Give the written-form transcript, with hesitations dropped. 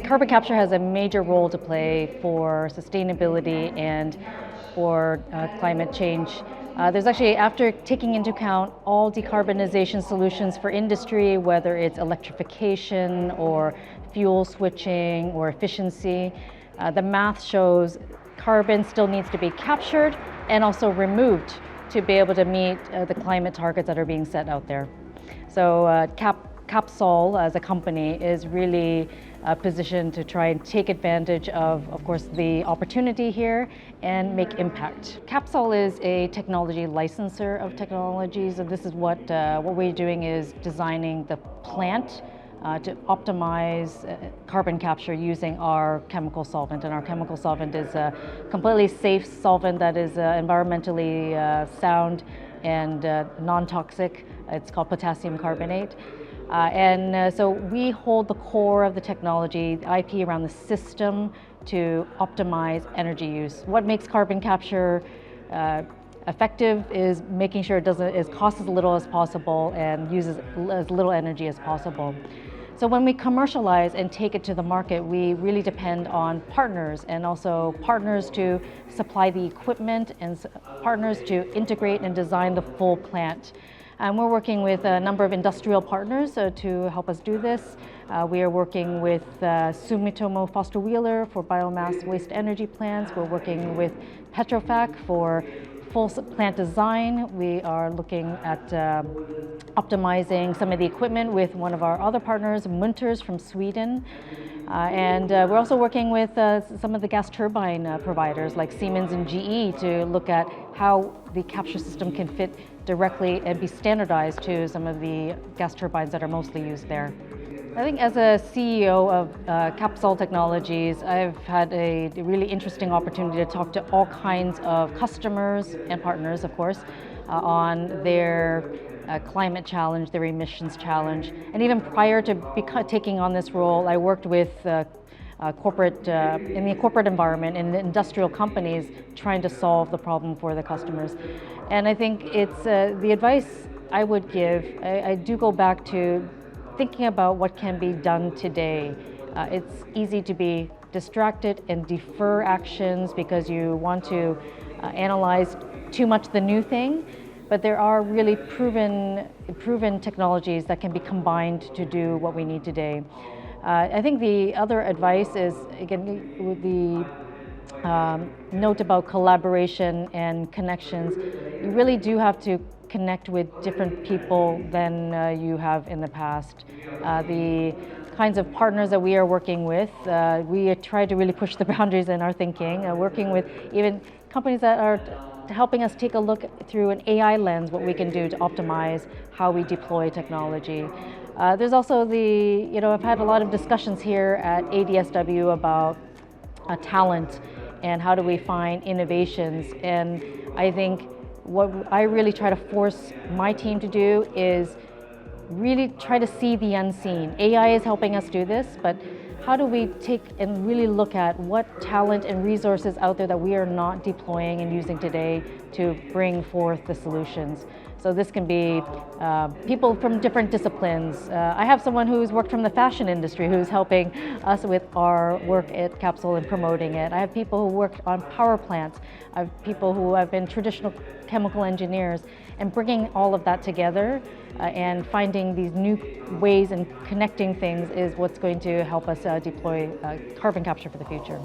Carbon capture has a major role to play for sustainability and for climate change. There's actually, after taking into account all decarbonization solutions for industry, whether it's electrification or fuel switching or efficiency, the math shows carbon still needs to be captured and also removed to be able to meet the climate targets that are being set out there. So Capsol as a company is really positioned to try and take advantage of course, the opportunity here and make impact. Capsol is a technology licensor of technologies, and this is what we're doing is designing the plant to optimize carbon capture using our chemical solvent. And our chemical solvent is a completely safe solvent that is environmentally sound and non-toxic. It's called potassium carbonate. So we hold the core of the technology, the IP around the system to optimize energy use. What makes carbon capture effective is making sure it costs as little as possible and uses as little energy as possible. So when we commercialize and take it to the market, we really depend on partners, and also partners to supply the equipment and partners to integrate and design the full plant. And we're working with a number of industrial partners to help us do this. We are working with Sumitomo Foster Wheeler for biomass waste energy plants. We're working with Petrofac for full plant design. We are looking at optimizing some of the equipment with one of our other partners, Munters from Sweden. And we're also working with some of the gas turbine providers like Siemens and GE to look at how the capture system can fit directly and be standardized to some of the gas turbines that are mostly used there. I think as a CEO of Capsol Technologies, I've had a really interesting opportunity to talk to all kinds of customers and partners, of course, on their climate challenge, their emissions challenge. And even prior to taking on this role, I worked with in the corporate environment in industrial companies trying to solve the problem for the customers. And I think it's the advice I would give, I do go back to thinking about what can be done today. It's easy to be distracted and defer actions because you want to analyze too much the new thing, but there are really proven technologies that can be combined to do what we need today. I think the other advice is, again, with the note about collaboration and connections. You really do have to connect with different people than you have in the past. The kinds of partners that we are working with, we try to really push the boundaries in our thinking, working with even companies that are helping us take a look through an AI lens, what we can do to optimize how we deploy technology. There's also I've had a lot of discussions here at ADSW about talent and how do we find innovations. And I think what I really try to force my team to do is really try to see the unseen. AI is helping us do this, but how do we take and really look at what talent and resources out there that we are not deploying and using today to bring forth the solutions? So this can be people from different disciplines. I have someone who's worked from the fashion industry who's helping us with our work at Capsol and promoting it. I have people who worked on power plants. I have people who have been traditional chemical engineers, and bringing all of that together and finding these new ways and connecting things is what's going to help us deploy carbon capture for the future.